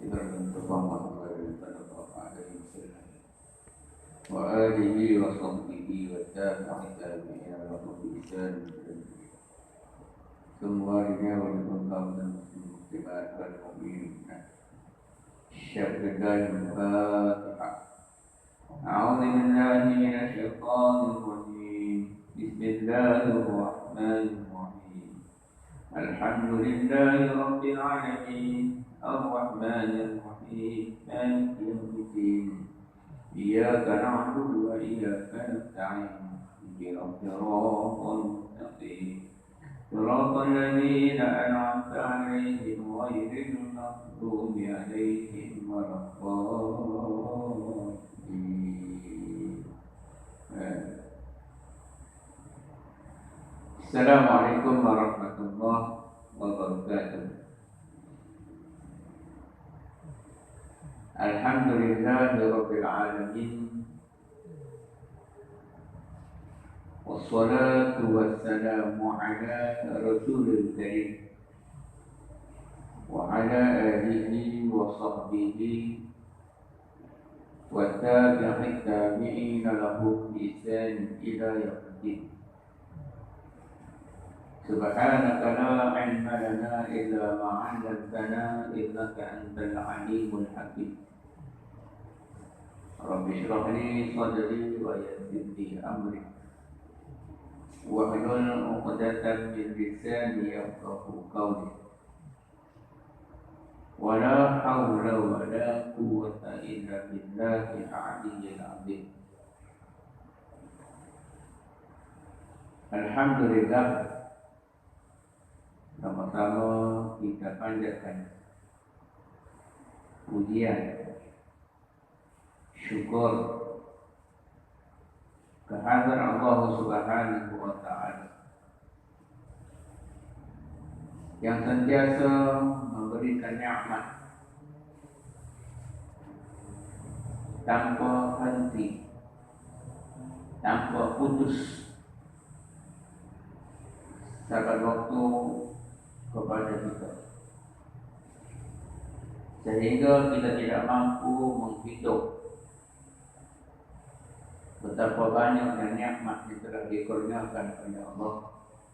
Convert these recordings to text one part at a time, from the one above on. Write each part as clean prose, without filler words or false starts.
Muhammad sallallahu alaihi wasallam wa alihi wa sahbihi wa tabi'ina wa ihsan semua dunia wa kaum muslimat wal mukminin. Syahadatul Fatihah. A'udzu billahi minasy syaithanir rajim. Bismillahirrahmanirrahim. Alhamdulillahi rabbil alamin. Ar-Rahmanir Rahim. Maliki yaumiddin. Iyyaka na'budu wa iyyaka nasta'in. Ihdinas siratal mustaqim. صراط الذين أنعمت عليهم غير المغضوب عليهم ولا الضالين. السلام عليكم ورحمة الله وبركاته. الحمد لله رب العالمين والصلاة والسلام على رسول الكريم وعلى آله وصحبه والتابعين لهم بإحسان إلى يوم الدين. سبحانك لا علم لنا إلا ما علمتنا إنك أنت العليم الحكيم. رب اشرح لي صدري ويسر لي أمري wahlul 'uqdatam min lisani yafqahu qawli. Wala haula wala quwwata illa billahil 'aliyyil 'azim. Alhamdulillah, sama-sama kita panjatkan pujian syukur kehadirat Allah Subhanahu wa Ta'ala yang sentiasa memberikan nikmat tanpa henti, tanpa putus saat waktu kepada kita, sehingga kita tidak mampu menghitung betapa banyak nikmat yang telah dikurniakan oleh Allah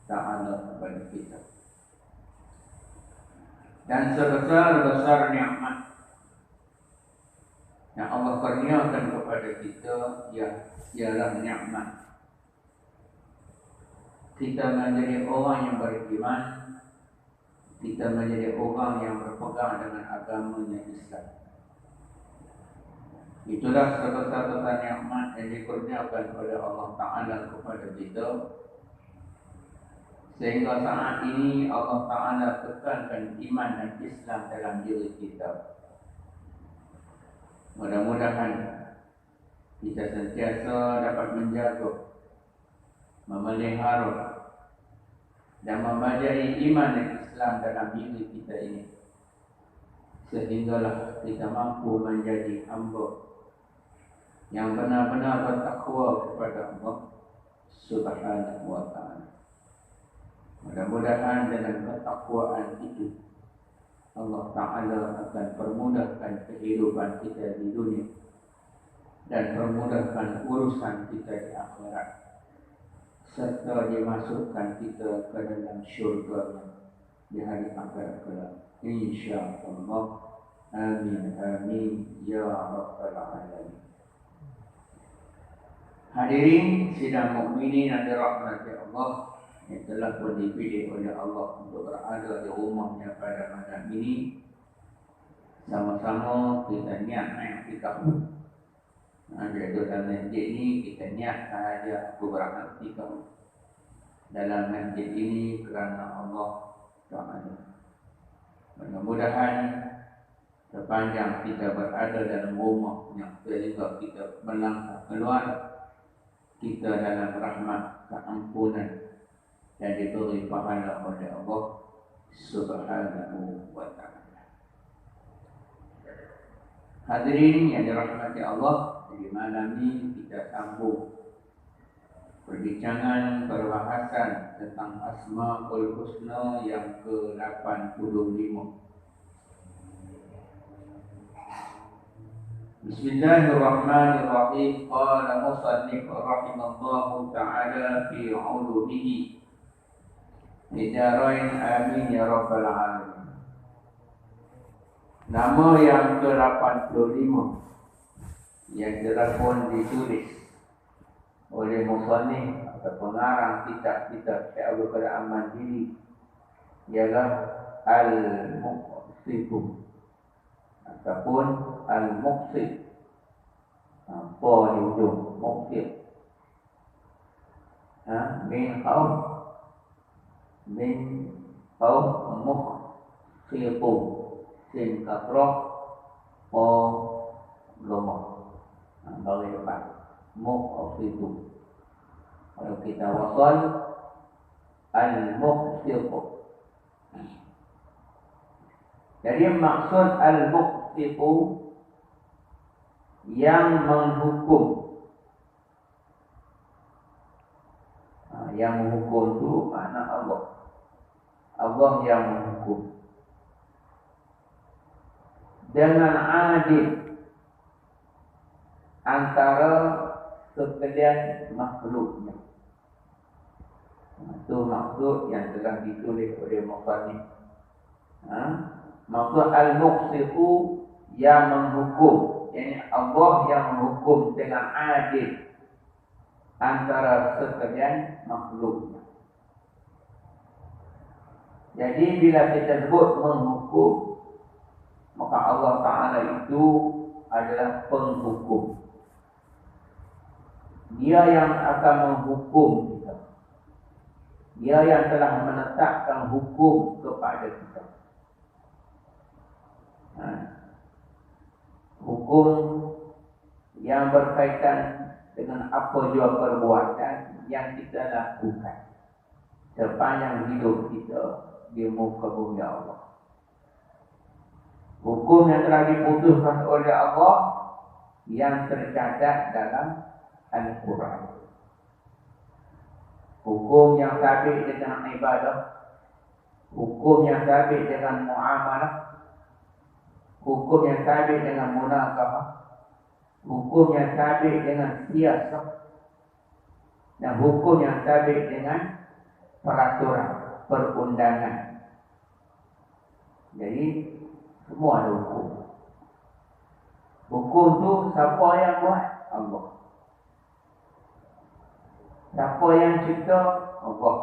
Ta'ala kepada kita. Dan sebesar-besar nikmat yang Allah kurniakan kepada kita ialah nikmat kita menjadi orang yang beriman, kita menjadi orang yang berpegang dengan agamanya Islam. Itulah sebesar-besar nikmat yang dikurniakan oleh Allah Ta'ala kepada kita, sehingga saat ini Allah Ta'ala tekankan iman dan Islam dalam diri kita. Mudah-mudahan kita sentiasa dapat menjaga, memelihara dan membajai iman dan Islam dalam diri kita ini, sehinggalah kita mampu menjadi hamba yang benar-benar bertakwa kepada Allah Subhanahu wa Ta'ala. Mudah-mudahan dengan ketakwaan itu Allah Ta'ala akan permudahkan kehidupan kita di dunia dan permudahkan urusan kita di akhirat, serta dimasukkan kita ke dalam syurga di hari akhirat kelak. InsyaAllah. Amin amin ya rabbal alamin. Hadirin sidang mukminin yang dirahmati Allah, yang telah pun dipilih oleh Allah untuk berada di rumahnya pada malam ini, sama-sama kita niat i'tikaf. Jadi dalam masjid ini kita niat sahaja beberapa i'tikaf dalam masjid ini kerana Allah Ta'ala. Mudah-mudahan sepanjang kita berada dalam rumahnya, sehingga kita melangkah keluar, kita dalam rahmat, keampunan dan diberi pahala oleh Allah Subhanahu wa Ta'ala. Hadirin yang dirahmati Allah, di malam ini kita sambung perbincangan perbahasan tentang Asmaul Husna yang ke-85. Bismillahirrahmanirrahim. Qala musannif rahimallahu ta'ala fi 'ulumihi. Hidarain amin ya rabbal alamin. Nama yang ke-85 yang telah pun ditulis oleh musannif atau pengarang kitab-kitab Syekh Abdul Qadir Al-Mandiri ialah Al-Muqsitu ataupun Al-Muqsit. Po di ujung Muqsit. Min qaum Muqsitu. Sin kasrah po lomah. Bagi depan Muqsitu. Kalau kita wasal Al-Muqsitu. Jadi maksud Al-Muqsitu yang menghukum. Yang menghukum itu makna Allah. Allah yang menghukum dengan adil antara sekalian makhluknya. Itu maksud yang telah ditulis oleh musannif. Maksud Al-Muqsitu yang menghukum, yakni Allah yang menghukum dengan adil antara sekalian makhluknya. Jadi bila kita sebut menghukum, maka Allah Ta'ala itu adalah penghukum. Dia yang akan menghukum kita. Dia yang telah menetapkan hukum kepada kita. Hukum yang berkaitan dengan apa jua perbuatan yang kita lakukan sepanjang hidup kita di muka bumi Allah. Hukum yang telah diputuskan oleh Allah yang tercatat dalam Al-Quran. Hukum yang sabit dengan ibadah, hukum yang sabit dengan muamalah, hukum yang sabit dengan munakabah, hukum yang sabit dengan siasat, dan hukum yang sabit dengan peraturan perundangan. Jadi semua ada hukum. Hukum tu siapa yang buat? Allah. Siapa yang cipta? Allah.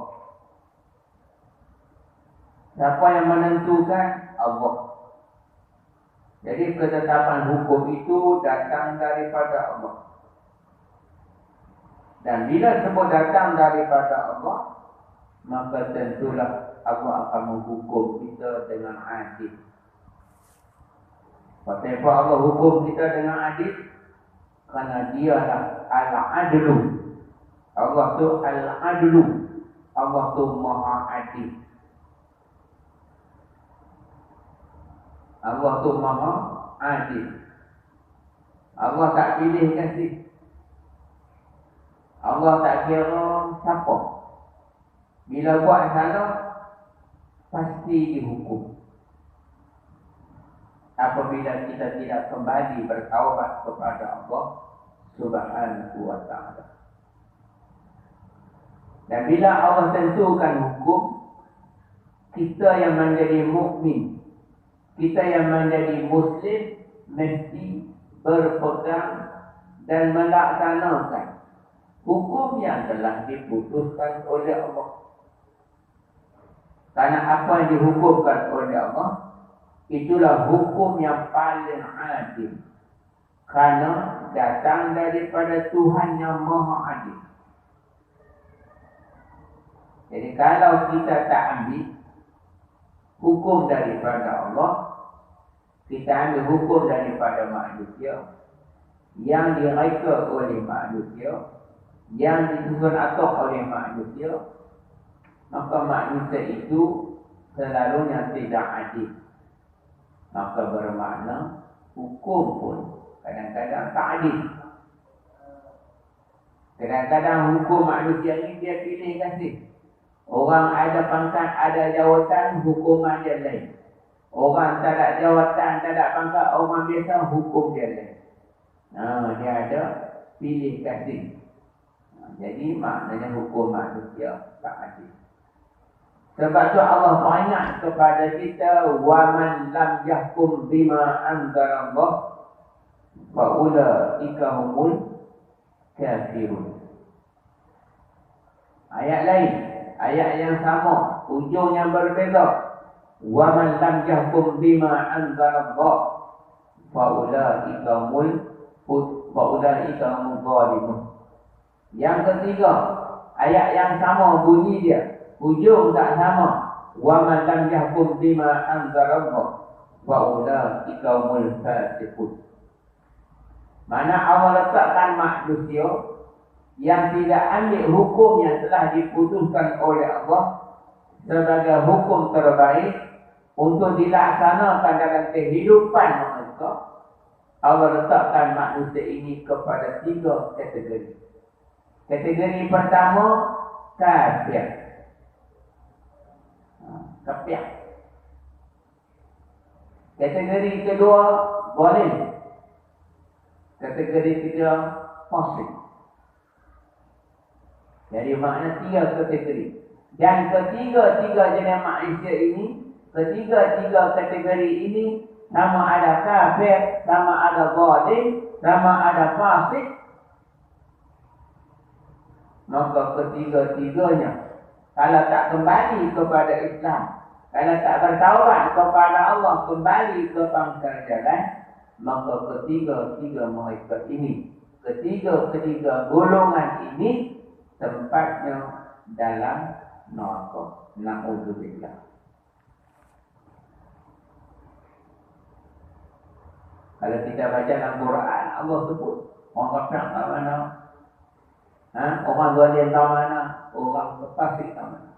Siapa yang menentukan? Allah. Jadi ketetapan hukum itu datang daripada Allah. Dan bila semua datang daripada Allah, maka tentulah Allah akan menghukum kita dengan adil. Kenapa Allah hukum kita dengan adil? Kerana dialah Al-Adlu. Allah tu Al-Adlu. Allah tu Maha Adil. Allah tu Maha Adil. Allah tak pilih kasih. Allah tak kira siapa. Bila buat salah, pasti dihukum. Apabila kita tidak kembali bertaubat kepada Allah Subhanahu wa ta'ala. Dan bila Allah tentukan hukum, kita yang menjadi mukmin, kita yang menjadi muslim mesti berpegang dan melaksanakan hukum yang telah diputuskan oleh Allah. Karena apa yang dihukumkan oleh Allah, itulah hukum yang paling adil. Kerana datang daripada Tuhan yang Maha Adil. Jadi kalau kita tak ambil hukum daripada Allah, kita ambil hukum daripada manusia yang direka oleh manusia, yang disusun atur oleh manusia, maka manusia itu selalunya tidak adil. Maka bermakna hukum pun kadang-kadang tak adil. Kadang-kadang hukum manusia ni dia pilih kasih. Orang ada pangkat, ada jawatan, hukuman dia lain. Orang tak ada jawatan, tak ada pangkat, orang biasa, hukum dia lain. Dia ada pilih kasih. Jadi maknanya hukum manusia tak adil. Sebab tu Allah banyak kepada kita, wa man lam yahkum bima anzalallah fa ulaika humul kafirun. Ayat lain, ayat yang sama, ujung yang berbeza. Wa man lam yahkum bima anzalallah fa ulaika humul zalimun. Yang ketiga, ayat yang sama bunyi dia, hujung tak sama. Wa man lam yahkum bima anzalallah wa ulaika humul fasiqun. Mana Allah letakkan manusia yang tidak ambil hukum yang telah diputuskan oleh Allah sebagai hukum terbaik untuk dilaksanakan dalam kehidupan mereka. Allah letakkan manusia ini kepada 3 kategori. Kategori pertama, kafir. Kafir. Kategori kedua, zalim. Kategori ketiga, fasik. Jadi makna 3 kategori. Dan ketiga-tiga jenis manusia ini, ketiga-tiga kategori ini sama ada kafir, sama ada zalim, sama ada fasik. Maka ketiga-tiganya, kalau tak kembali kepada Islam, kalau tak bertaubat kepada Allah, kembali ke pangkal jalan, maka ketiga-tiga mereka ini, ketiga golongan ini tempatnya dalam neraka. Na'udzubillah. Kalau kita baca dalam Quran, Allah sebut orang kafir tak mana, orang zalim tak mana, orang fasik tak mana.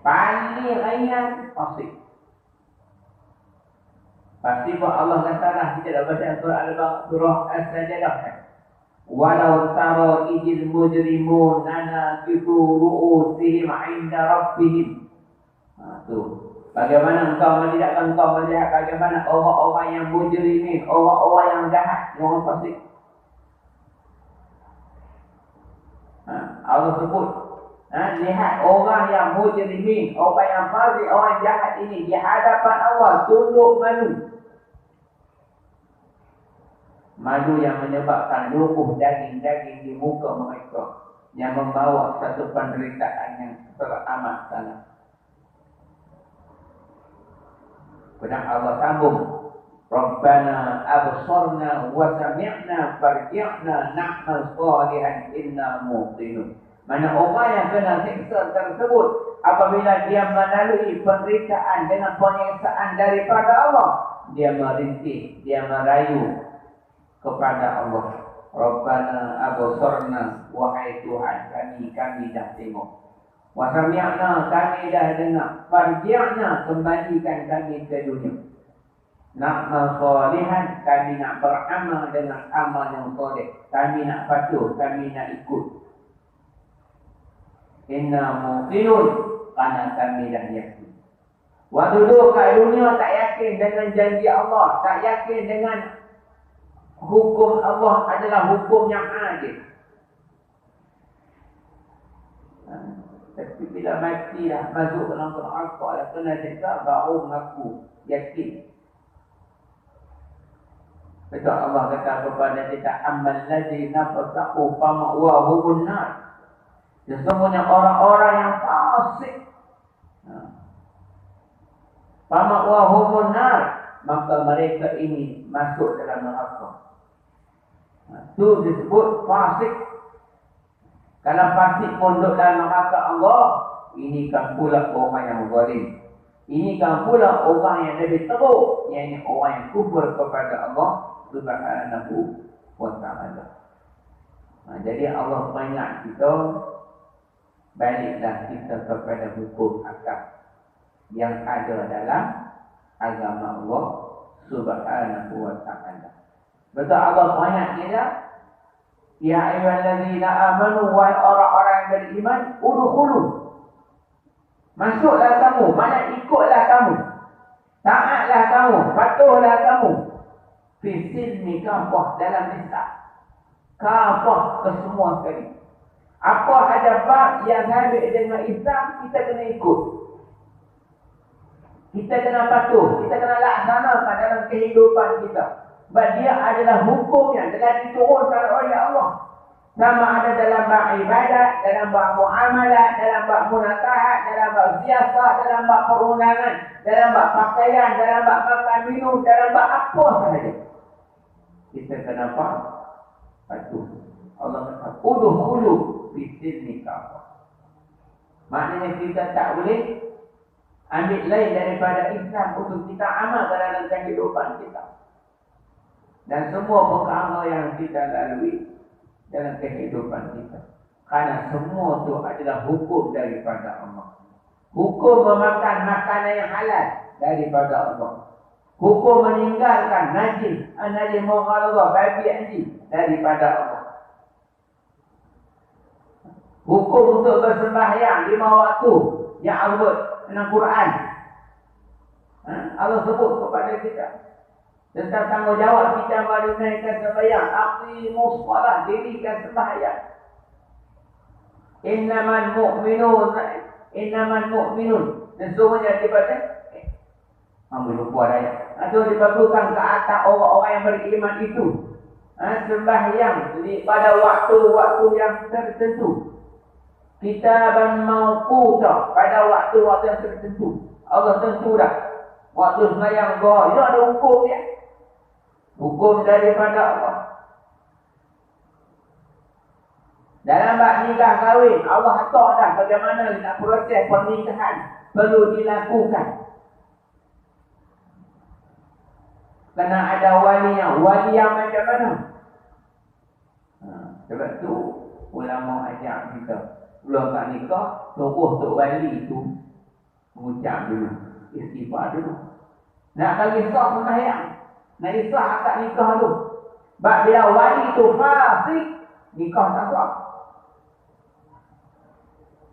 Paling ringan fasik. Pasti buat Allah kata lah, kita dah baca surah As-Sajdah. Walau tara idil mujrimun nanakitu ru'usihim 'inda rabbihim. Tu. Bagaimana engkau melihat bagaimana orang-orang yang mujrimin, orang-orang yang jahat, orang fasik. Allah sebut, lihat orang yang mujrimin, orang yang fasik, orang jahat ini di hadapan Allah tunduk malu. Malu yang menyebabkan lumpuh daging-daging di muka mereka, yang membawa satu penderitaan yang teramat sangat. Kemudian Allah sambung, Rabbana absarna wa sami'na farji'na na'mal salihan inna muqinun. Mana orang yang kena siksa tersebut, apabila dia melalui penderitaan dengan penyiksaan daripada Allah, dia merintih, dia merayu kepada Allah. Rabbana absarna, wahai Tuhan kami dah tengok. Wa sami'na, kami dah dengar. Farji'na, kembalikan kami ke dunia. Na'mal salihan, kami nak beramal dengan amal yang soleh. Kami nak patuh, kami nak ikut. Inna muqinun, kerana kami dah yakin. Waktu duduk kat dunia tak yakin dengan janji Allah, tak yakin dengan hukum Allah adalah hukum yang adil. Tapi bila mati dah, masuk ke dalam neraka dah, kena cakap, baru mengaku yakin. Betul Allah kata kepada kita, ammal ladzina fasaqu fama'wahum nar. Sesungguhnya orang-orang yang fasik, fama'wahum nar, maka mereka ini masuk dalam neraka. Itu disebut fasik. Kalau fasik pondok dalam neraka Allah, ini kan pula orang yang zalim. Ini kan pula orang yang lebih teruk, iaitu orang yang kufur kepada Allah Subhanahu wa ta'ala. Jadi Allah peringat kita, baliklah kita kepada hukum akal yang ada dalam agama Allah Subhanahu wa ta'ala. Betul Allah peringat kita, ya ayyuhallazina amanu, wahai orang-orang yang beriman, udkhulu, masuklah kamu, mana ikutlah kamu, taatlah kamu, patuhlah kamu Fisil ni kafah dalam Islam. Kafah ke semua sekali. Apa ada bab yang habis dengan Islam, kita kena ikut. Kita kena patuh, kita kena laksanakan dalam kehidupan kita. Sebab dia adalah hukum yang telah diturunkan oleh Allah. Sama ada dalam bab ibadat, dalam bab muamalat, dalam bab munakahat, dalam bab siasat, dalam bab perundangan, dalam bab pakaian, dalam bab makan minum, dalam bab apa sahaja. Kita kena patuh. Allah kata, udkhulu fi silmi kafah. Maknanya kita tak boleh ambil lain daripada Islam untuk kita amalkan dalam kehidupan kita. Dan semua perkara yang kita lalui dalam kehidupan kita. Karena semua itu adalah hukum daripada Allah. Hukum memakan makanan yang halal daripada Allah. Hukum meninggalkan najis, najis mughalladhah, babi anjing daripada Allah. Hukum untuk bersembahyang 5 waktu yang Allah dalam Quran. Allah sebut kepada kita tentang tanggungjawab kita menunaikan sembahyang. Aqimus shalah, dirikan sembahyang. Innamal mu'minun. Dan semuanya daripada ambil lupa ayat. Atau dibagukan ke atas orang-orang yang beriman itu. Sembahyang pada waktu-waktu yang tertentu. Kita mampu tak pada waktu-waktu yang tertentu. Allah tentu dah. Waktu sembahyang zuhur itu ada hukum dia. Hukum daripada Allah. Dalam bab nikah kahwin, Allah atur dah bagaimana nak proses pernikahan perlu dilakukan. Kena ada wali yang macam mana? Sebab tu ulama ajar kita belum tak nikah, suruh tok wali itu mengucap dulu, istighfar dulu. Nak bagi sah sembahyang, nak isah akad nikah tu. Sebab bila wali tu fasik, nikah tak sah.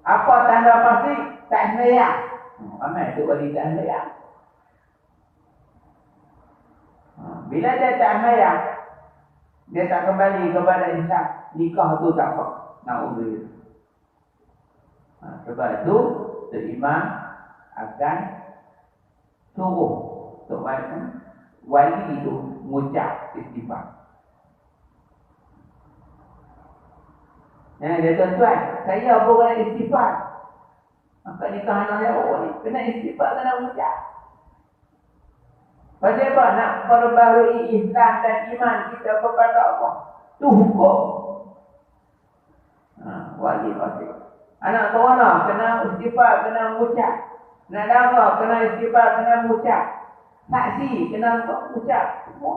Apa tanda fasik? Tak sembahyang. Ramai tok wali tak sembahyang. Bila dia tak sembahyang, dia tak kembali kepada Islam, nikah tu tak sah. Na'udzubillah. Sebab itu seimam akan suruh untuk wali itu mengucap istighfar. Dia tuan-tuan, saya boleh istighfar. Maka nikah anak saya ni kena istighfar, kena mengucap. Pasal apa? Nak perbarui Islam dan iman kita kepada Allah. Itu hukum. Wali pasti. Anak corona kena istighfar, kena mengucap. Nak darah kena istighfar, kena mengucap. Saksi kena mengucap. Semua.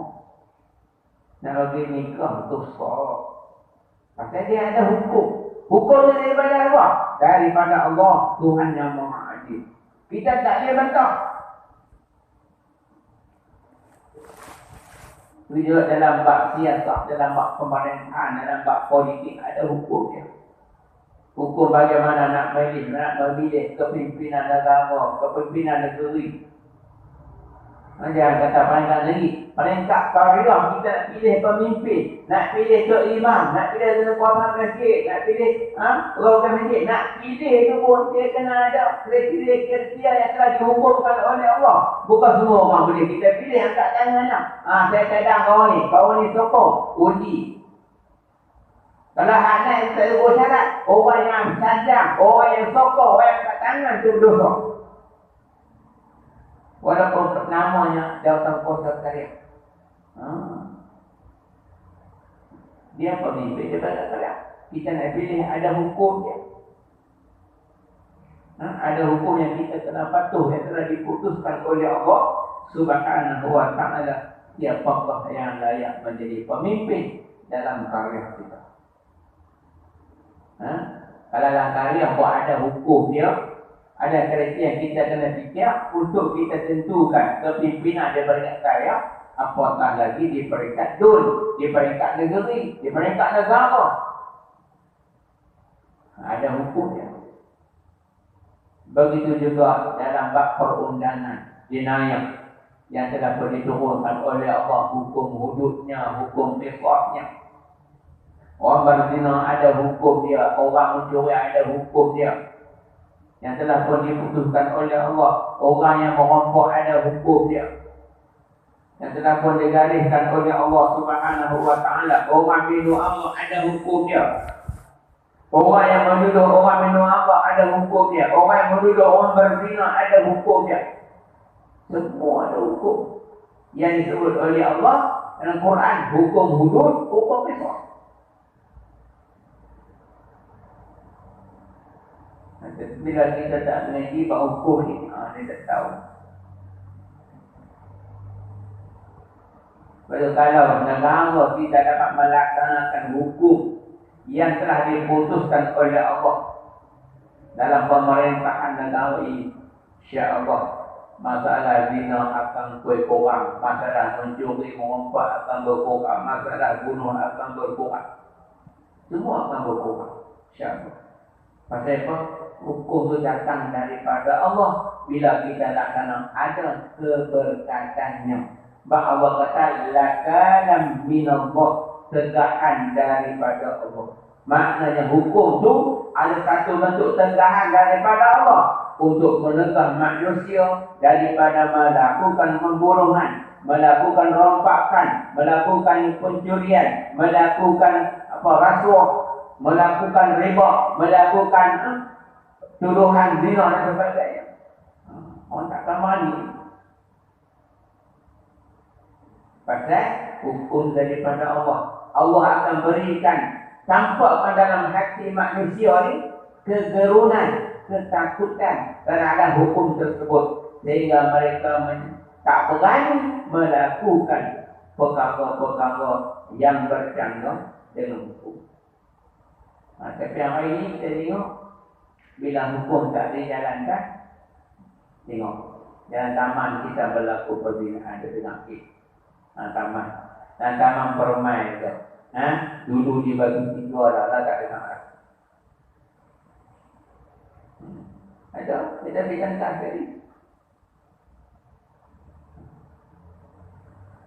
Nak bagi nikah tu sah. Pasal dia ada hukum. Hukum dia daripada Allah. Daripada Allah, Tuhan yang Maha Adil. Kita tak boleh bantah. Itu juga dalam bab siasat, dalam bab pemerintahan, dalam bab politik ada hukum dia. Hukum bagaimana nak memilih kepimpinan negara, kepimpinan negeri. Jangan kata peringkat negeri, peringkat tarikhah kita nak pilih pemimpin, nak pilih tok imam, nak pilih kuasa masjid, nak pilih program masjid, nak pilih itu pun dia kena ada kriteria yang telah dihukumkan oleh Allah. Bukan semua orang boleh kita pilih angkat tangan lah. Saya cadang kau ni sokong, undi. Kalau anak tak ada syarat, orang yang cadang, orang yang sokong, orang yang angkat tangan tu dosa. Walaupun namanya jawatan kuasa karya. Dia pemimpin dia berkata, kita nak pilih ada hukum dia. Ada hukum yang kita kena patuh, yang telah diputuskan oleh Allah Subhanahu wa ta'ala. Siapakah yang layak menjadi pemimpin dalam karya kita? Kalau dalam karya ada hukum dia, ada kriteria yang kita kena fikir untuk kita tentukan kepimpinan di peringkat karya, apatah lagi di peringkat dul, di peringkat negeri, di peringkat negara. Ada hukumnya. Begitu juga dalam bab perundangan, jenayah. yang telah diturunkan oleh Allah, hukum hududnya, hukum qisasnya. Orang berzina ada hukum dia, orang mencuri ada hukum dia. Yang telah pun diputuskan oleh Allah, orang yang merampok ada hukum dia. Yang telah pun digariskan oleh Allah Subhanahu wa taala, orang minum Allah ada hukum dia. Orang yang menuduh orang minum Allah ada hukum dia. Orang yang menuduh orang berzina ada hukum dia. Semua ada hukum yang disebut oleh Allah dalam Quran, hukum hudud, hukum qisas. Bila kita tak mengaji bahawa hukum ni, dia tak tahu. Kalau negara kita dapat melaksanakan hukum yang telah diputuskan oleh Allah dalam pemerintahan negara ini, insya-Allah masalah zina akan berkurang, masalah mencuri merompak akan berkurang, masalah bunuh akan berkurang. Semua akan berkurang, insya-Allah. Pasal apa? Hukum itu datang daripada Allah. Bila kita laksana, ada keberkatannya. Bahawa kata lakalam minallah, tegahan daripada Allah. Maknanya hukum tu ada satu bentuk tegahan daripada Allah untuk menegah manusia daripada melakukan pembunuhan, melakukan rompakan, melakukan pencurian, melakukan rasuah, melakukan riba, melakukan tuduhan zina dan sebagainya. Orang takkan mani. Pasal hukum daripada Allah. Allah akan berikan, tampakkan dalam hati manusia ni kegerunan, ketakutan terhadap hukum tersebut, sehingga mereka tak berani melakukan perkara-perkara yang bercanggah dengan hukum. Tapi yang hari ini kita tengok, bila hukum tak dijalankan, tengok dalam taman kita berlaku perzinahan dengan kita. Taman dan taman permai tu, dulu dibagi 3 dah tak dengar. Ada kita bincangkan tadi.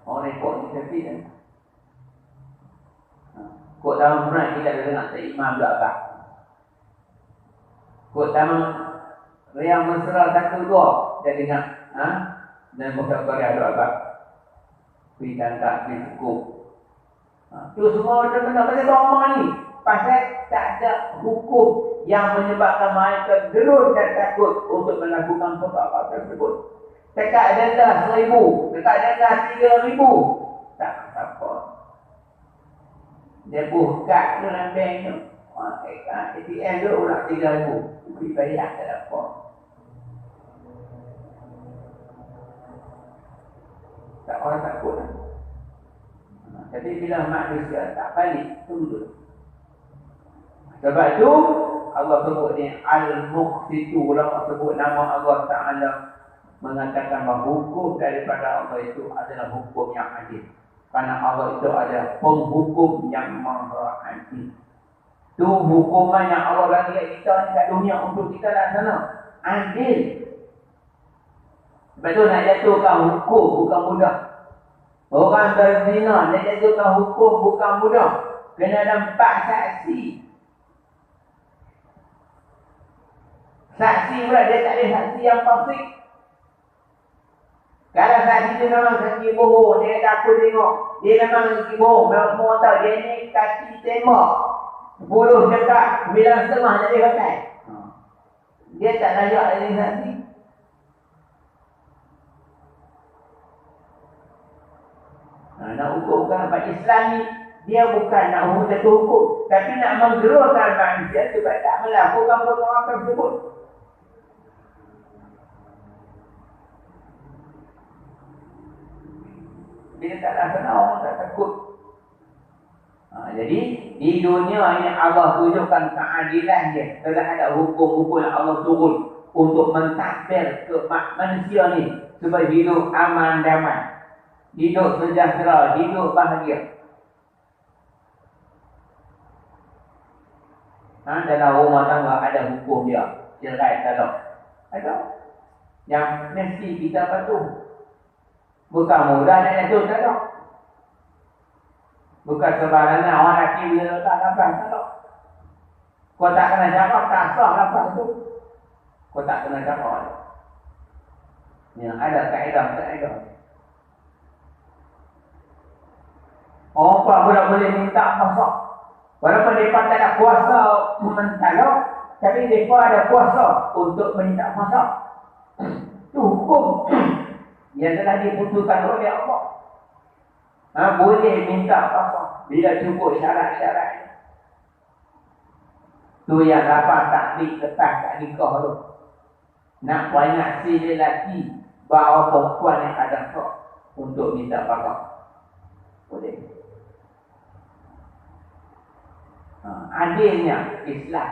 Orang ikut ni tadi kan. Kod taman permai kita ada dengar Syed Imam belakang. Kod taman Riang Mesra 1-2 dia dengar. Dan Musyafari ada bidang tak cukup. Itu semua benda-benda pasal trauma ni. Pasal tak ada hukum yang menyebabkan mereka gerun dan takut untuk melakukan perkara tersebut. Dekat denda 1,000, dekat denda 3,000, tak apa. Dia buka tu dalam bank tu. ATM tu ulang 3,000. Beri bayar tak apa. Tak orang takut. Tapi bila manusia tak balik, tunggu. Sebab tu Allah sebut ni Al-Muqsitu. Ulama sebut nama Allah Ta'ala, mengatakan bahawa hukum daripada Allah itu adalah hukum yang adil. Kerana Allah itu adalah penghukum yang maha adil. Tu hukuman yang Allah bagi kita kat dunia untuk kita laksana. Adil. Sebab tu nak jatuhkan hukum bukan mudah. Orang berzina nak jatuhkan hukum bukan mudah. Kena ada 4 saksi. Saksi pula dia tak ada saksi yang fasik. Kalau saksi tu memang saksi bohong, dia takut tengok. Dia memang saksi bohong, memang semua tahu dia ni kaki tembak. 10 dekat, 9,5 jadi pakai. Dia tak layak jadi saksi. Nak hukumkan Pak Islam ni, dia bukan nak hukum, tapi nak menggerunkan manusia supaya tak melakukan perkara tersebut. Bila tak laksana, orang tak takut. Jadi di dunia ini Allah tunjukkan keadilan dia terhadap hukum-hukum yang Allah turun untuk mentadbir ke manusia ni supaya hidup aman damai, hidup sejahtera, hidup bahagia. Dalam rumah tangga ada hukum dia, cerai talak. Ada yang mesti kita patuh. Bukan mudah nak jatuh tak tak. Bukan sebarangan orang lelaki bila letak nafas tak tak. Kau tak kena jawab, tak sah nafas tu. Kau tak kena jawab. Yang ada kaedah. Orang pun boleh minta masak. Walaupun mereka tak ada kuasa mentalak, tapi mereka ada kuasa untuk minta masak. Itu hukum yang telah diputuskan oleh Allah. Boleh minta masak bila cukup syarat-syarat. Tu yang dapat taklik letak kat nikah tu. Nak banyak si lelaki bahawa perempuan yang ada hak untuk minta masak. Boleh. Adilnya Islam.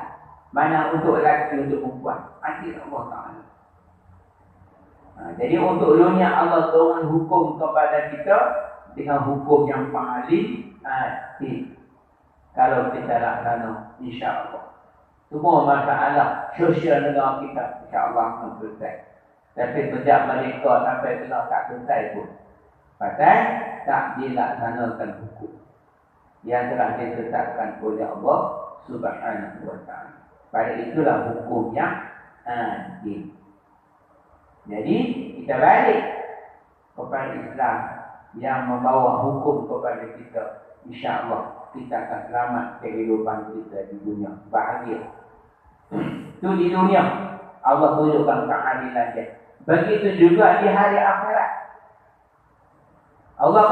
Mana untuk lelaki, untuk perempuan. Adil Allah Ta'ala. Jadi untuk dunia Allah turun hukum kepada kita dengan hukum yang paling adil. Kalau kita laksana, insya-Allah. Semua masalah sosial negara kita, insya-Allah akan selesai. Tapi sejak mereka sampai telah tak selesai pun. Pasal tak dilaksanakan hukum yang telah ditetapkan oleh Allah Subhanahu wa Ta'ala. Pada itulah hukum yang adil. Jadi kita balik kepada Islam yang membawa hukum kepada kita. InsyaAllah kita akan selamat kehidupan kita di dunia. Bahagia. Itu di dunia. Allah tunjukkan keadilan dia. Begitu juga di hari akhirat. Allah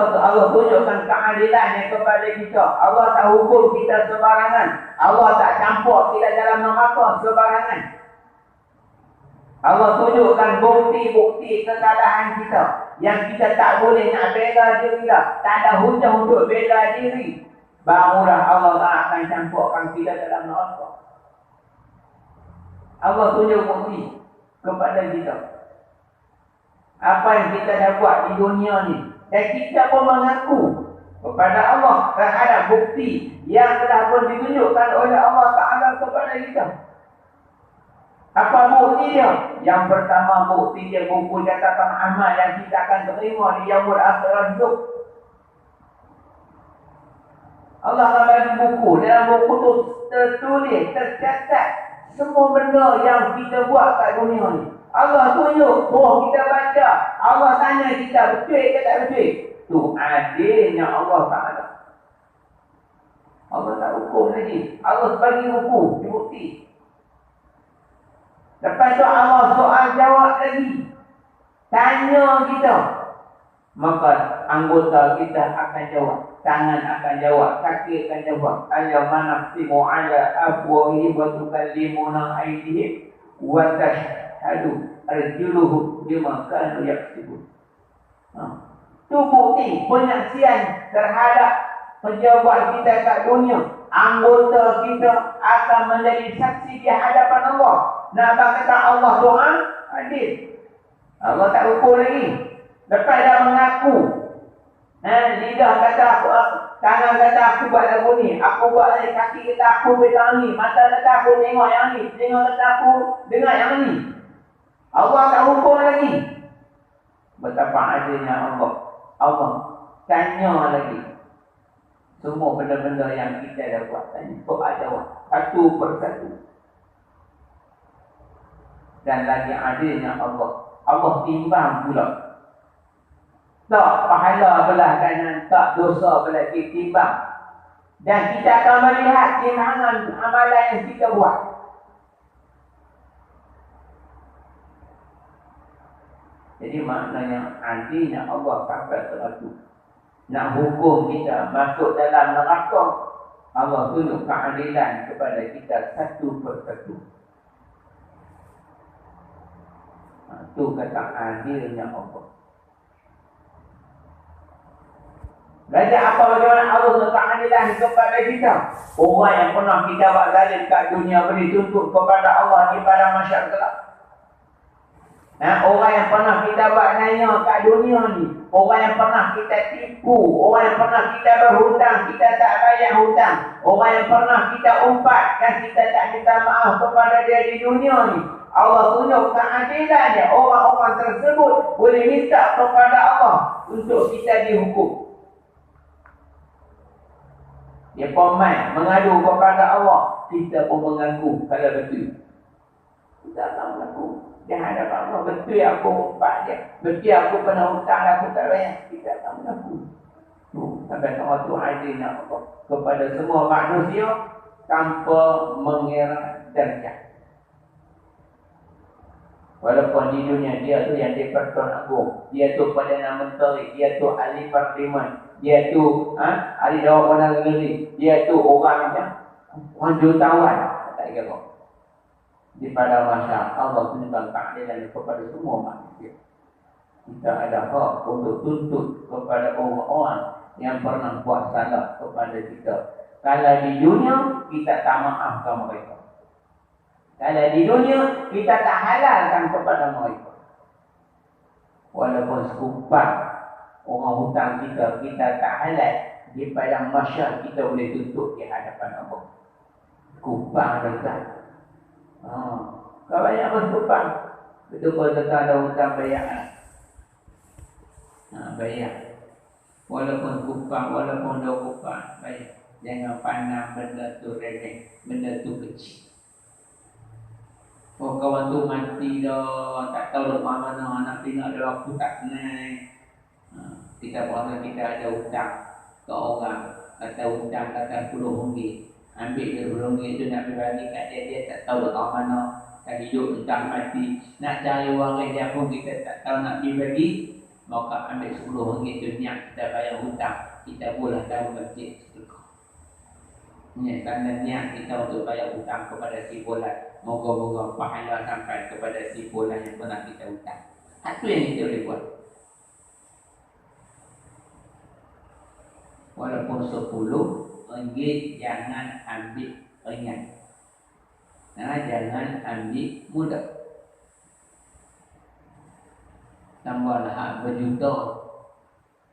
tunjukkan keadilannya kepada kita. Allah tak hukum kita sembarangan. Allah tak campur kita dalam neraka sembarangan. Allah tunjukkan bukti-bukti kesalahan kita yang kita tak boleh nak bela diri dah. Tak ada hujah untuk bela diri. Barulah Allah tak akan campurkan kita dalam neraka. Allah tunjuk bukti kepada kita. Apa yang kita dah buat di dunia ni. Dan kita pun mengaku kepada Allah terhadap bukti yang telah pun ditunjukkan oleh Allah Ta'ala kepada kita. Apa bukti dia? Yang pertama bukti dia buku catatan amal yang kita akan terima di yaumul akhirat itu. Allah akan bagi buku. Dalam buku tu tertulis, tercatat semua benda yang kita buat kat dunia ni. Allah tunjuk, kita baca. Allah tanya kita, betul ke tak betul? Tu adilnya Allah Ta'ala. Allah tak hukum lagi. Allah bagi buku, bukti. Lepas tu Allah soal jawab lagi. Tanya kita. Maka anggota kita akan jawab. Tangan akan jawab. Kaki akan jawab. Al-yawma nafsimu ala afwahihim wa tukallimuna aydihim wa tashhadu arjuluhum bima kanu yaksibun. Tu bukti penyaksian terhadap pejabat kita kat dunia. Anggota kita akan menjadi saksi di hadapan Allah. Nak kata Allah doa adil. Allah tak hukum lagi. Lepas dah mengaku. Lidah kata aku, tangan kata aku buat lagu ni, aku buat lagi, kaki kata aku bertang ni, mata kata aku tengok yang ni, telinga kata aku dengar yang ni. Allah tak hukum lagi. Betapa adilnya Allah. Allah tanya lagi. Semua benda-benda yang kita dah buat tadi, soal jawab satu persatu. Dan lagi adilnya Allah. Allah timbang pula. Tak pahala belah kanan, tak dosa belah kiri, timbang. Dan kita akan melihat timbangan amalan yang kita buat. Jadi maknanya adilnya Allah sampai terlalu. Nak hukum kita masuk dalam neraka, Allah tunjuk keadilan kepada kita satu persatu. Itu kata adilnya Allah. Belajar apa bagaimana Allah tunjuk keadilan kepada kita. Orang yang pernah kita buat zalim kat dunia beri tuntut kepada Allah di padang mahsyar kelak. Nah, orang yang pernah kita buat nanya kat dunia ni, orang yang pernah kita tipu, orang yang pernah kita berhutang, kita tak bayar hutang, orang yang pernah kita umpatkan, kita tak minta maaf kepada dia di dunia ni, Allah tunjuk keadilannya. Orang-orang tersebut boleh minta kepada Allah untuk kita dihukum. Dia pemain mengadu kepada Allah, kita pun mengaku kalau betul. Kita tak mengaku. Dia hadap Allah, betul aku umpat dia, betul aku pernah hutang, aku tak bayar. Kita tak mengaku. Sampai Allah tu adil nak kepada semua manusia tanpa mengira darjah. Walaupun di dunia dia tu yang di-Pertuan Agong, dia tu Perdana Menteri, dia tu ahli parlimen, dia tu ahli Dewan Negeri, dia tu orang jutawan, tak kira. Di pada masa Allah tunjukkan keadilan kepada semua manusia. Kita ada hak untuk tuntut kepada orang-orang yang pernah buat salah kepada kita. Kalau di dunia kita tak maafkan mereka, kalau di dunia kita tak halalkan kepada mereka, walaupun sekupang orang hutang kita, kita tak halal, di padang mahsyar kita boleh tuntut di hadapan Allah. Kupang dekat. Kau banyak berhutang, betul kau tetap ada hutang bayar. Bayar. Walaupun kupang, walaupun dah kupang, bayar. Jangan pandang benda tu remeh, benda tu kecil. Oh, kawan tu mati dah, tak tahu dah mana, nak tengok dah aku tak kenal. Kita berasa kita ada hutang ke orang, kata hutang kata RM10. Ambil dia RM10 tu nak bagi kat dia, dia tak tahu dah mana. Tak hidup entah mati, nak cari wang dia pun kita tak tahu nak bagi. Maka ambil RM10 tu niat kita bayar hutang, kita boleh tahu masjid sedekah. Ini kerana niat kita untuk bayar hutang kepada si fulan. Moga-moga pahala sampai kepada si fulan yang pernah kita hutang. Itu yang kita boleh buat. Walaupun RM10, jangan ambil ringan. Jangan ambil mudah. Tambahlah hak berjuta,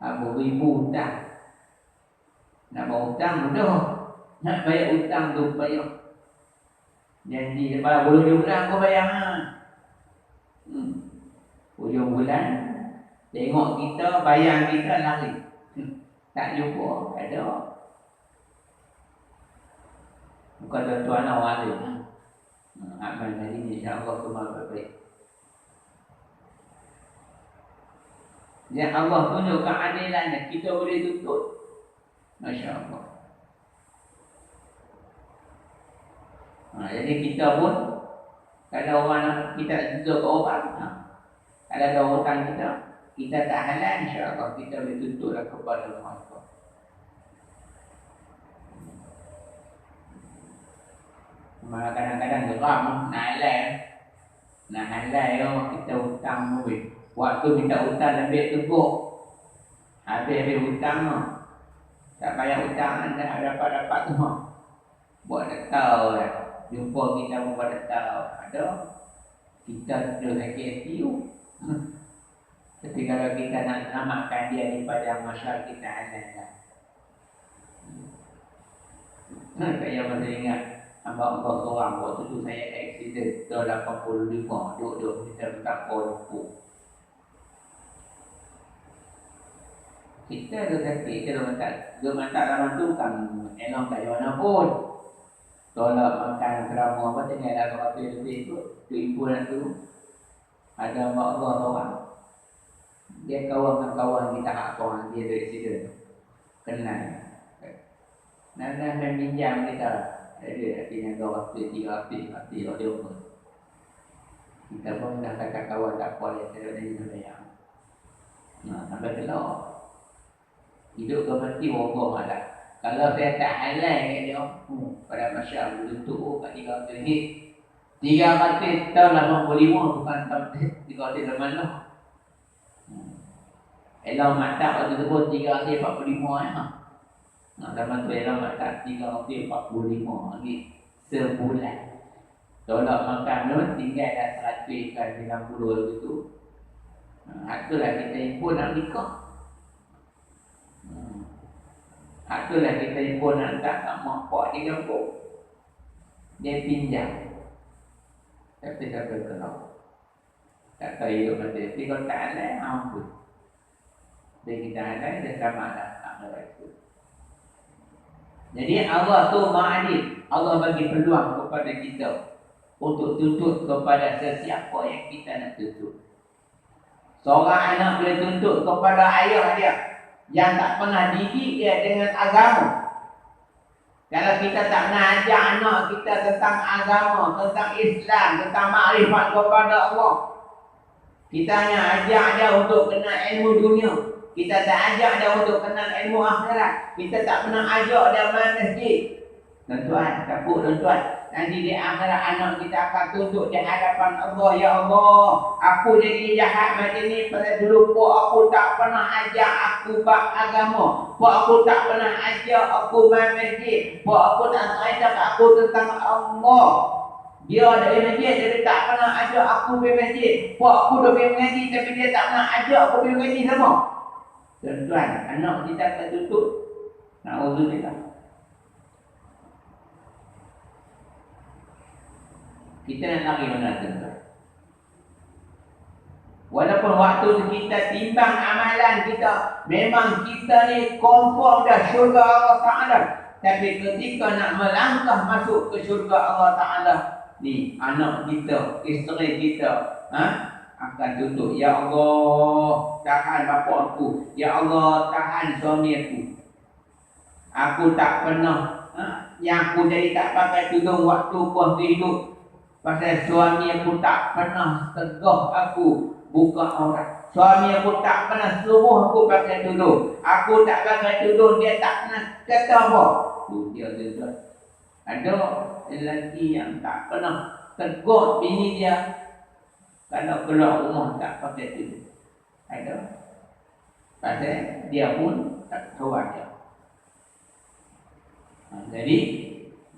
hak beribu hutang. Nak berhutang mudah, nak bayar hutang tu payah. Janji lepas bulan kau bayar. Hujung bulan tengok kita, bayar kita lari. Tak jumpa, ada. Bukan tuan awak ada. Amal hari ni insya-Allah semua baik. Yang Allah tunjuk keadilannya, kita boleh tuntut. Masya-Allah. Jadi kita pun, kalau orang kita tuntut ke orang, kalau ada hutang kita tak halal, insya-Allah kita boleh tuntutlah kepada mereka. Malah kadang-kadang geram nak halal kita hutang lebih. Waktu minta hutang lebih teguh, habis hutang tak bayar hutang, dah dapat tu buat dah tahu lah. Jumpa kita pun buat dah tahu ada. Kita dah sakit hati. Tapi kalau kita nak selamatkan dia daripada masyarakat kita halal. Saya masih ingat hamba Allah seorang waktu tu saya accident tahun 85, duduk kita tak lupa. Kita ada sakit, kita masak dalam tu kan elok tak mana pun. Tolak makan kerama apa tinggal dalam hotel tu himpunan tu. Ada hamba Allah seorang. Dia kawan kita hak seorang, dia dari situ. Kenal. Nana meminjam kita. Dia artinya 200, 300, dia pun. Kita pun dah cakap kawan tak boleh, saya dah bayar. Sampai kelak. Hidup ke mati wabah ada. Kalau saya tak halal kat dia, pada masyarakat bentuk kat 300 ringgit. 300 tahun 85 bukan tahun 300 zaman lah. Elang matak waktu tu pun 345 zaman tu elang matak 345 ringgit sebulan. Tolak makan tu tinggal dah 100 kan 90 begitu. Itulah kita pun nak nikah. Itulah kita pun nak tak mak pak di kampung. Dia pinjam. Tapi siapa kenal? Tak tahu dia kata, tapi kalau tak ada, ampun. Bila kita ada, dia sama lah. Tak ada itu. Jadi Allah tu ma'adil. Allah bagi peluang kepada kita untuk tuntut kepada sesiapa yang kita nak tuntut. Seorang anak boleh tuntut kepada ayah dia yang tak pernah didik dia dengan agama. Kalau kita tak nak ajar anak kita tentang agama, tentang Islam, tentang makrifat kepada Allah, kita hanya ajar dia untuk kenal ilmu dunia. Kita tak ajar dia untuk kenal ilmu akhirat. Kita tak pernah ajar dia main masjid. Tuan-tuan, takut tuan-tuan. Nanti di akhirat anak kita akan tuntut di hadapan Allah. Ya Allah, aku jadi jahat macam ni pada dulu. Pak aku tak pernah ajar aku bab agama. Pak aku tak pernah ajar aku main masjid. Pak aku tak ajar aku tentang Allah. Dia dari masjid, dia tak pernah ajar aku pergi masjid. Pak aku dah pergi mengaji tapi dia tak pernah ajar aku pergi mengaji sama. Tuan-tuan, anak kita akan tuntut. Na'udzubillah. Kita nak lari mana tuan-tuan? Walaupun waktu kita timbang amalan kita, memang kita ni confirm dah syurga Allah Ta'ala. Tapi ketika nak melangkah masuk ke syurga Allah Ta'ala, ni anak kita, isteri kita, akan tuntut. Ya Allah, tahan bapa aku. Ya Allah, tahan suami aku. Aku tak pernah, yang aku jadi tak pakai tudung waktu aku hidup. Pasal suami aku tak pernah tegah aku buka aurat. Suami aku tak pernah suruh aku pakai tudung. Aku tak pakai tudung, dia tak pernah kata apa. Dia tuan. Ada lelaki yang tak pernah tegur bini dia kalau keluar rumah tak pakai tudung. Ada. Pasal dia pun tak tahu dia. Jadi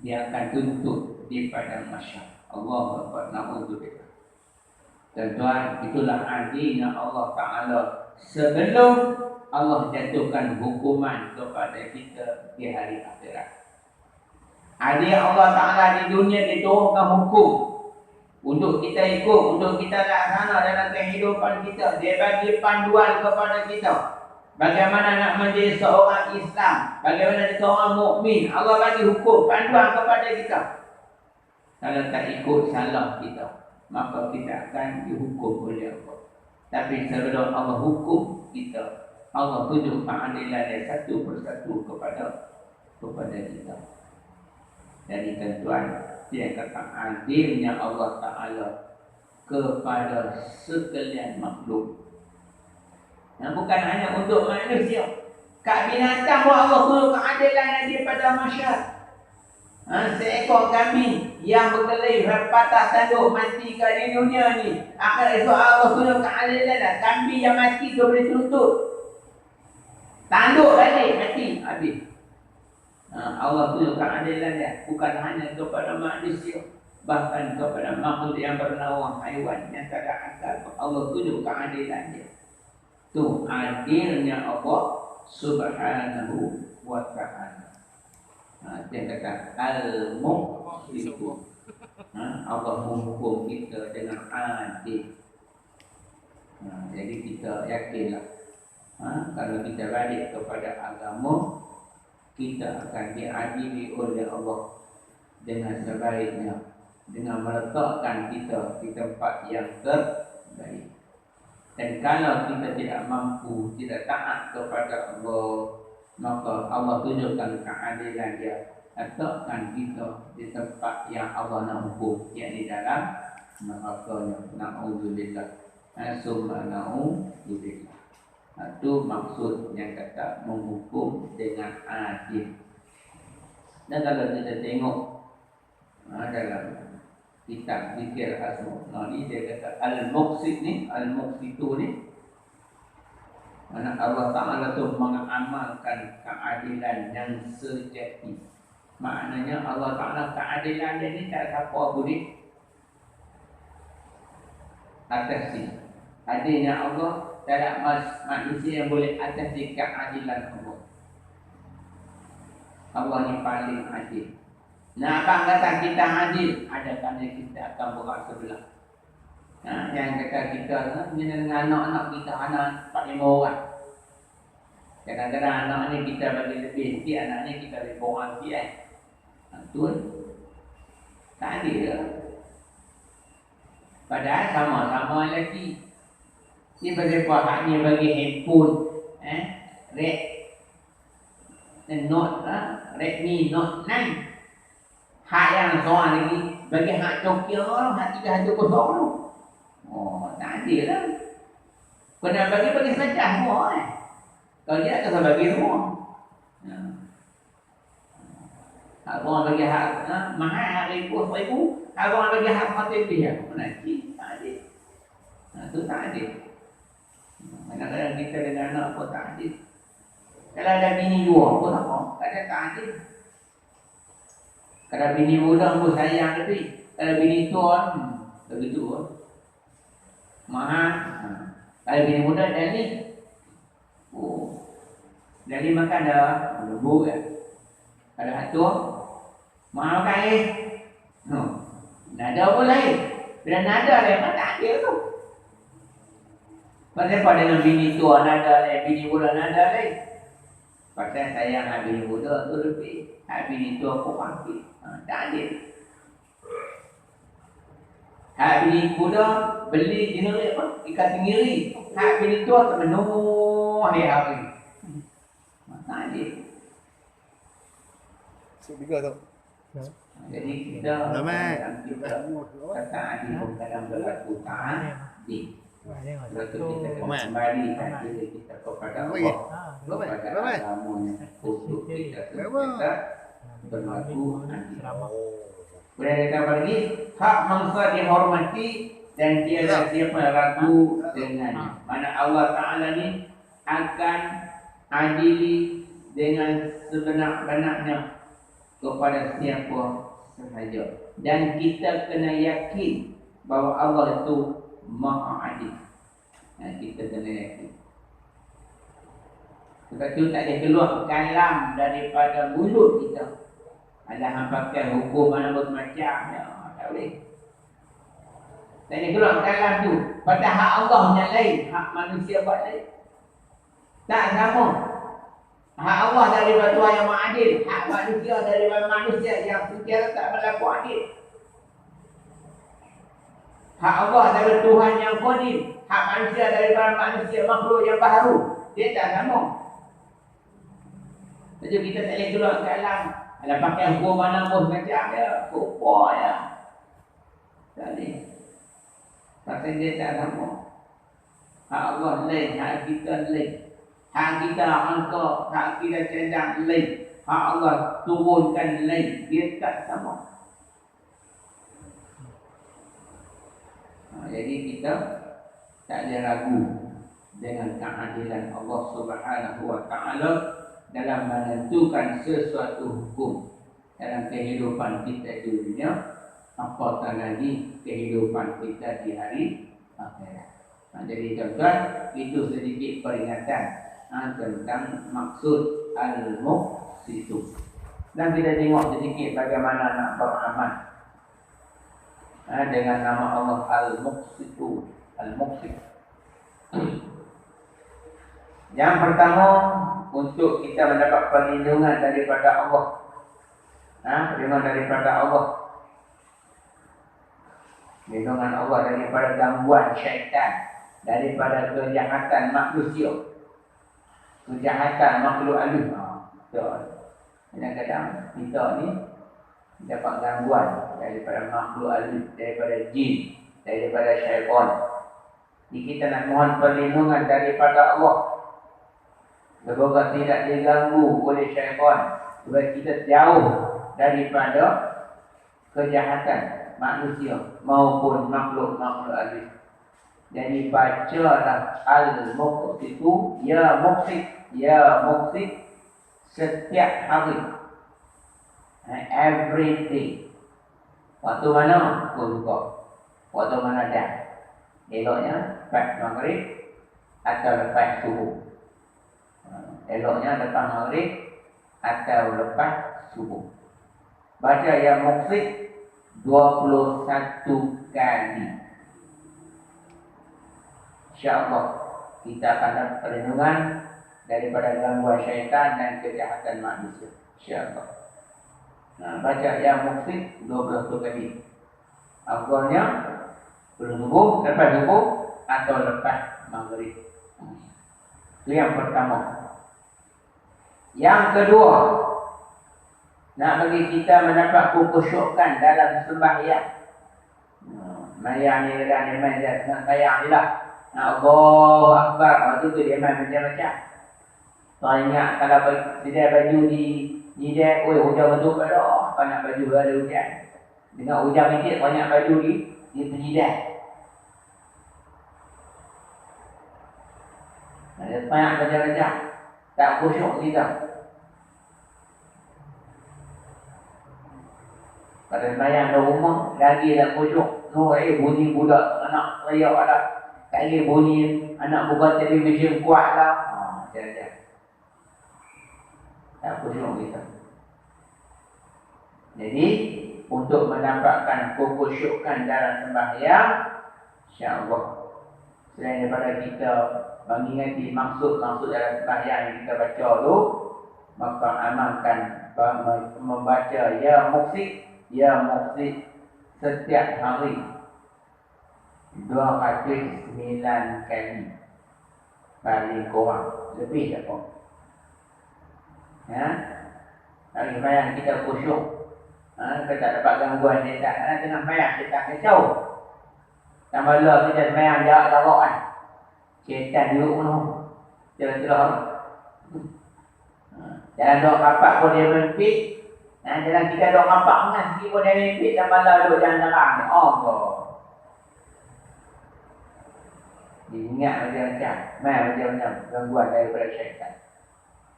dia akan tuntut di padang mahsyar. Allah Akbar, na'udzubillah. Tuan-tuan, itulah adilnya Allah Ta'ala sebelum Allah jatuhkan hukuman kepada kita di hari akhirat. Adil Allah Ta'ala di dunia diturunkan hukum untuk kita ikut, untuk kita laksana dalam kehidupan kita. Dia bagi panduan kepada kita. Bagaimana nak menjadi seorang Islam, bagaimana menjadi seorang mukmin. Allah bagi hukum, panduan kepada kita. Kalau tak ikut salah kita, maka kita akan dihukum oleh Allah. Tapi sebelum Allah hukum kita, Allah tunjuk keadilan dia satu persatu kepada kita. Jadi tuan-tuan, dia kata adilnya Allah Ta'ala kepada sekalian makhluk. Bukan hanya untuk manusia. Kat binatang pun Allah tunjuk keadilan dia pada masyarakat. Seekor kambing yang berkelahi patah tanduk mati di dunia ni, akan esok Allah tunjuk keadilan. Kambing yang mati tu boleh tuntut, tanduk balik mati habis. Allah tunjuk keadilan dia bukan hanya kepada manusia, bahkan kepada makhluk yang bernyawa, haiwan yang tak ada akal. Allah tunjuk keadilan dia. Tu adilnya Allah Subhanahu wa ta'ala. Dia kata al-muqsitu. Allah menghukum kita dengan adil. Jadi kita yakinlah, kalau kita balik kepada agama, kita akan diadili oleh Allah dengan sebaiknya, dengan meletakkan kita di tempat yang terbaik. Dan kalau kita tidak mampu, tidak taat kepada Allah, maka Allah tunjukkan keadilan dia, letakkan kita di tempat yang Allah nak hukum, yakni dalam nerakanya. Na'udzubillah. Summa na'udzubillah. Itu maksud yang kata menghukum dengan adil. Dan kalau kita tengok dalam kitab Zikir Asma' ni, dia kata al-muqsid ni, al-muqsitu ni, mana Allah Ta'ala tu mengamalkan keadilan yang sejati. Maknanya Allah Ta'ala keadilan dia ni tak siapa boleh atasi. Adilnya Allah, tak ada manusia yang boleh atasi keadilan Allah. Allah yang paling adil. Nah, abang kata kita adil, ada kali kita akan berat sebelah. Nah, yang kata kita dengan anak-anak kita, anak 4-5 orang. Kadang-kadang anak ni kita bagi lebih sikit, anak ni kita lebih kurang sikit. Betul? Tak adil ke? Padahal sama-sama lelaki. Ni berapa haknya bagi handphone, Note, Redmi Note 9. Hak yang seorang lagi bagi hak Nokia orang, hak 310 tu. Oh, tak adil lah. Kena bagi saja semua Kalau dia akan bagi semua. Hak orang bagi hak mahal hak ribu, hak orang bagi hak lebih. Mana cik? Tak adil. Itu tak adil. Kadang-kadang kita dengan anak pun tak adil. Kalau ada bini 2 pun apa? Kadang tak adil. Kalau bini muda pun sayang lebih. Kalau bini tua, begitu. Mahal. Kalau bini muda jadi. Jadi makan dah lembut ya. Kalau hak tua, mahal makan nada pun lain. Bila nada lain, mana tak adil tu. Kenapa dengan bini tua nada lain, bini muda nada lain? Pasal sayang bini muda tu lebih. Bini tua pun pangkit. Tak adil. Hak bini muda beli jenis apa? Ikan tenggiri. Hak bini tua terpenuh hari-hari. Tak adil. Sebega tu. Jadi kita kata adil dalam berlaku ta'adil. Lepas kita kembali diri kita kepada Allah, kepada agamanya untuk kita berlaku adil. Kemudian kita pergi hak mangsa dihormati dan tiada siapa ragu dengannya. Mana Allah Ta'ala ni akan adili dengan sebenar-benarnya kepada siapa sahaja. Dan kita kena yakin bahawa Allah itu Maha Adil. Kita kena yakin. Sebab itu tak boleh keluar kalam daripada mulut kita. Ada yang pakai hukum mana macam ya, tak boleh. Tak boleh keluar kalam tu. Pada hak Allah yang lain, hak manusia buat lain. Tak sama. Hak Allah daripada Tuhan yang Maha Adil, hak manusia daripada manusia yang secara tak berlaku adil. Hak Allah daripada Tuhan yang qadim, hak manusia daripada manusia makhluk yang baru. Dia tak sama. Jadi kita tak boleh keluar kalam. Ada pakai hukum mana pun macam dia, rupa ya. Tak boleh. Pasal dia tak sama. Hak Allah lain, hak kita lain. Hak kita angka, hak kita cendang lain. Hak Allah turunkan lain. Dia tak sama. Jadi kita tak ada ragu dengan keadilan Allah Subhanahu Wa Taala dalam menentukan sesuatu hukum dalam kehidupan kita di dunia, apatah lagi kehidupan kita di hari akhirat. Jadi tuan-tuan, itu sedikit peringatan tentang maksud al-muqsitu. Dan kita tengok sedikit bagaimana nak beramal dengan nama Allah al-muqsitu, al-muqsit. Yang pertama, untuk kita mendapat perlindungan daripada Allah. Perlindungan daripada Allah. Perlindungan Allah daripada gangguan syaitan, daripada kejahatan manusia, kejahatan makhluk halus. Kadang-kadang kita ni dapat gangguan daripada makhluk halus, daripada jin, daripada syaitan. Jadi kita nak mohon perlindungan daripada Allah, semoga tidak diganggu oleh syaitan, supaya kita jauh daripada kejahatan manusia maupun makhluk-makhluk halus. Jadi bacalah al-muqsitu, ya muqsit setiap hari, every day. Waktu mana? Pun kau. Waktu mana dah. Eloknya lepas maghrib atau lepas subuh. Eloknya lepas maghrib atau lepas subuh. Baca yang muqsid 21 kali. InsyaAllah kita akan dapat perlindungan daripada gangguan syaitan dan kejahatan manusia. InsyaAllah. Baca yang muqsid 21 kali. Awalnya sebelum subuh, lepas subuh atau lepas maghrib. Itu yang pertama. Yang kedua, nak bagi kita mendapat kekhusyukan dalam sembahyang. Mayang ni kan dia main dia dengan sayang ni lah. Allahu Akbar. Itu dia main macam-macam. Kau ingat kalau sedia baju di dia, hujan betul ke dah. Banyak baju ada hujan. Dengan hujan sikit banyak baju di penjidat. Ada banyak macam-macam. Tak khusyuk kita. Pada sembahyang dalam rumah, lagi tak khusyuk. Bunyi budak anak rayak lah. Kali bunyi anak buka televisyen kuat lah. Macam-macam. Tak khusyuk kita. Jadi, untuk mendapatkan kekhusyukan dalam sembahyang, insya-Allah, selain daripada kita mengingati maksud-maksud dalam sembahyang yang kita baca tu, maka amalkan membaca ya muqsid setiap hari 209 kali. Paling kurang, lebih tak apa. Ya. Hari sembahyang kita khusyuk. Kita tak dapat gangguan syaitan. Tengah sembahyang kita kacau. Tambah lah kita sembahyang jarak-jarak kan. Syaitan duduk pun celah-celah. Jalan dua kapak pun dia mempit. Jalan kita dua kapak kan. Sikit pun dia mempit. Dan malah duduk jalan terang ni. Allah. Diingat macam-macam. Macam-macam gangguan daripada syaitan.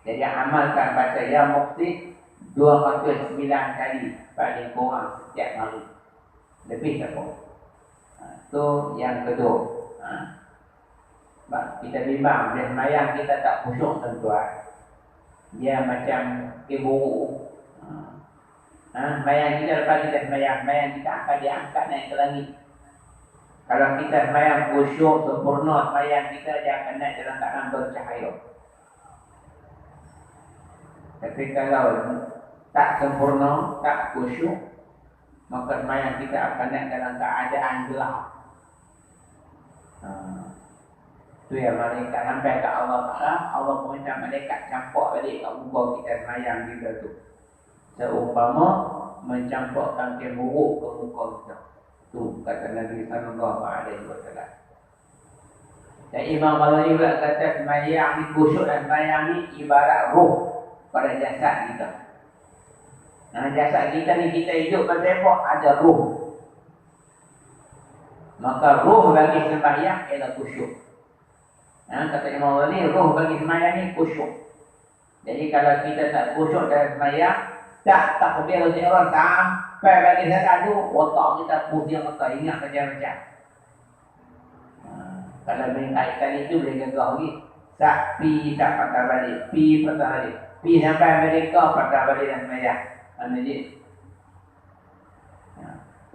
Jadi amalkan baca ya muqsid 209 kali. Paling kurang setiap hari. Lebih tak apa. Itu yang kedua. Kita bimbang, dia sembahyang kita tak khusyuk tuan-tuan. Dia macam buruk. Sembahyang kita lepas kita sembahyang kita akan diangkat naik ke langit. Kalau kita sembahyang khusyuk sempurna, sembahyang kita dia akan naik dalam keadaan bercahaya. Tapi kalau tak sempurna, tak khusyuk, maka sembahyang kita akan naik dalam keadaan gelap. Itu yang malaikat sampai ke Allah Ta'ala. Allah meminta malaikat campak balik kat muka kita sembahyang kita tu. Seumpama mencampakkan kain buruk ke muka kita. Tu kata Nabi sallallahu alaihi wasallam. Dan Imam Ghazali pula kata sembahyang ni, khusyuk dan sembahyang ni ibarat roh pada jasad kita. Jasad kita ni kita hidup bersepok ada roh. Maka roh bagi sembahyang ialah khusyuk. Kata Imam Ghazali, roh bagi sembahyang ni khusyuk. Jadi kalau kita tak khusyuk dalam sembahyang, tak takbir orang sampai bagi saya tu, otak kita pusing, otak ingat macam-macam. Kalau kaitan itu boleh gagah lagi. Pi tak patah balik, pi patah balik, pi sampai mereka patah balik dalam sembahyang. Jadi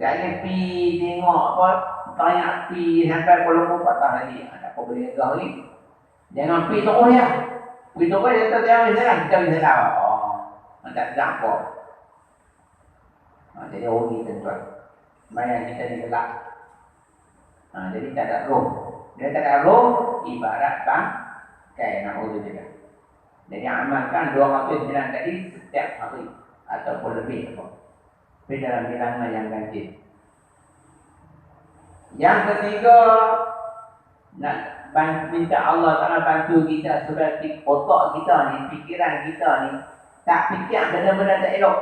jadi pi tengok apa, tanya pi sampai Kuala patah lagi. Tak apa boleh gagah lagi. Jangan pi tokong dia. Pi tokong dia tak tahu dia kita bisa tahu. Tak sedap apa. Jadi rugi tuan-tuan. Sembahyang kita ni gelap. Jadi tak ada roh. Dia tak ada roh, ibarat bangkai. Na'udzubillah. Jadi amalkan 209 tadi setiap hari. Ataupun lebih. Tapi dalam bilangan yang ganjil. Yang ketiga, nak minta Allah Ta'ala bantu kita supaya otak kita ni, fikiran kita ni tak fikir benda-benda tak elok.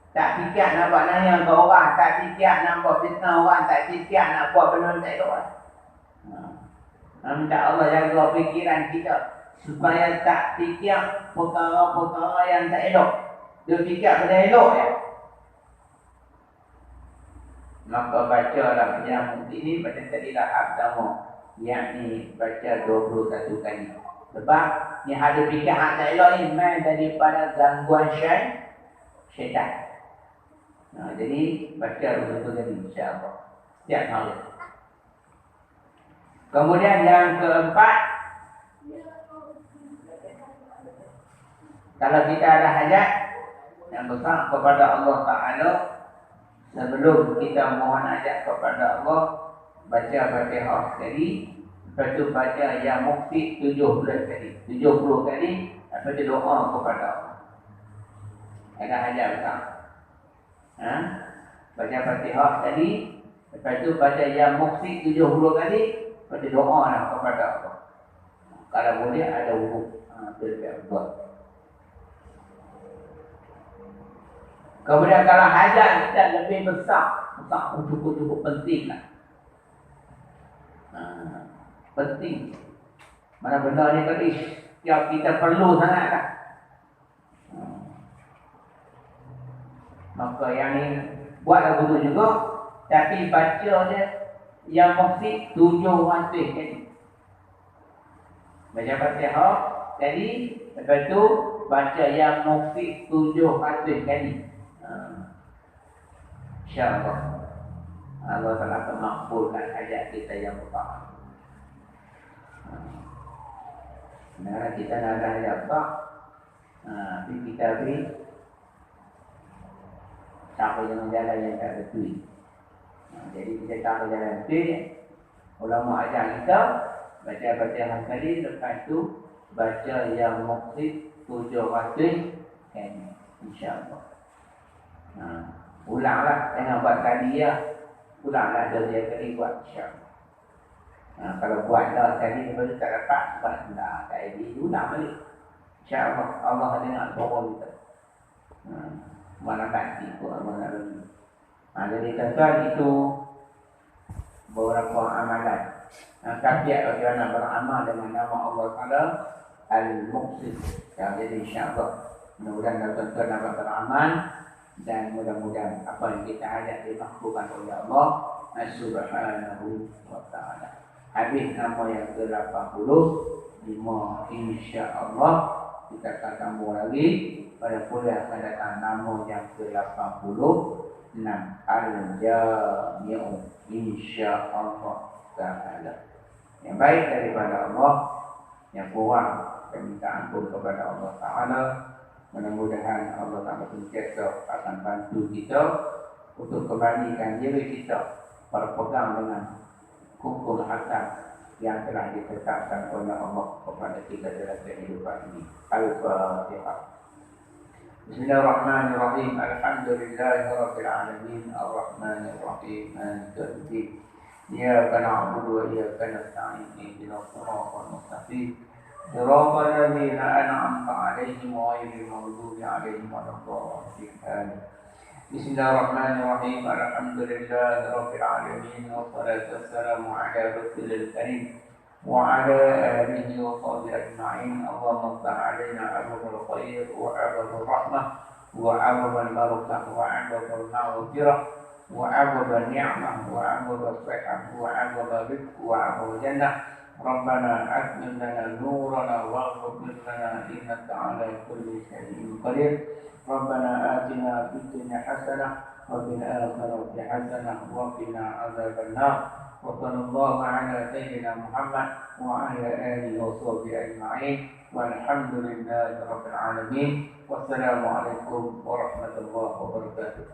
Tak fikir nak buat nanya ke orang, tak fikir nak buat fitnah orang, tak fikir nak buat benda tak elok. Minta Allah jaga fikiran kita supaya tak fikir perkara-perkara yang tak elok. Dia fikir benda elok ya. Maka bacalah yang ini pada tadilah pertama, yakni baca 21 kali. Sebab ni ada fikir hak tak elok ni main daripada gangguan syaitan. Jadi baca 21 kali insya-Allah setiap hari. Kemudian yang keempat, kalau kita ada hajat yang besar kepada Allah Ta'ala, sebelum kita mohon hajat kepada Allah, baca Fatihah sekali, lepas tu baca yang mukti 70 kali. 70 kali, lepas tu doa kepada Allah. Ada hajat besar. Baca Fatihah sekali, lepas tu baca yang mukti 70 kali, lepas tu doa lah kepada Allah. Kalau boleh ada wuduk, boleh buat. Kemudian kalau hajat kita lebih besar cukup penting lah. Penting. Mana benda ni tadi yang kita perlu sangat lah. Maka yang ni buatlah betul juga, tapi baca dia yang mesti 700 kali. Baca Fatihah kali, lepas tu baca yang mesti 700 kali. InsyaAllah Allah telah memakbulkan hajat kita yang pertama. Sebenarnya kita nak ada hajat apa? Tapi kita beri siapa yang jalan yang tak betul. Jadi kita tak jalan betul. Ulama ajar kita baca Fatihah kali, lepas tu baca yang muksid 700 kali. InsyaAllah. Ulanglah, jangan buat tadi ya. Ulanglah dia kali buat insyaAllah. Kalau buat dah tadi lepas tu tak dapat, buat dah tadi ulang balik. InsyaAllah Allah dengar doa kita. Mana kasih pun mana lagi. Jadi tuan-tuan, itu beberapa amalan. Kafiat bagaimana beramal dengan nama Allah Ta'ala Al-Muqsid. Jadi insyaAllah mudah-mudahan tuan-tuan dapat beramal, dan mudah-mudahan apa yang kita hajat dimakbulkan oleh Allah Subhanahu wa ta'ala. Habis nama yang ke-85, insya-Allah kita akan sambung lagi pada kuliah akan datang nama yang ke-86, Al-Jami'u, insya-Allah ta'ala. Yang baik daripada Allah, yang kurang kita minta ampun kepada Allah Ta'ala. Mudah-mudahan Allah Ta'ala sentiasa akan bantu kita untuk kembalikan diri kita berpegang dengan hukum asal yang telah ditetapkan oleh Allah kepada kita dalam kehidupan ini. Al-Fatihah. Bismillahirrahmanirrahim. Alhamdulillahirabbil alamin, arrahmanirrahim, maliki yaumiddin. Iyyaka na'budu wa iyyaka nasta'in. Ihdinas siratal mustaqim. صراط الذين أنعمت عليهم غير المغضوب عليهم ولا الضالين. بسم الله الرحمن الرحيم. الحمد لله رب العالمين، والصلاة والسلام على رسول الكريم وعلى آله وصحبه أجمعين. اللهم افتح علينا أبواب الخير وأبواب الرحمة وأبواب البركة وأبواب المغفرة وأبواب النعمة وأبواب الصحة وأبواب الرزق وأبواب الجنة. ربنا أتمم لنا نورنا واغفر لنا إنك على كل شيء قدير. ربنا آتنا في الدنيا حسنة وفي الآخرة حسنة وقنا عذاب النار. وصلى الله على سيدنا محمد وعلى آله وصحبه أجمعين، والحمد لله رب العالمين. والسلام عليكم ورحمة الله وبركاته.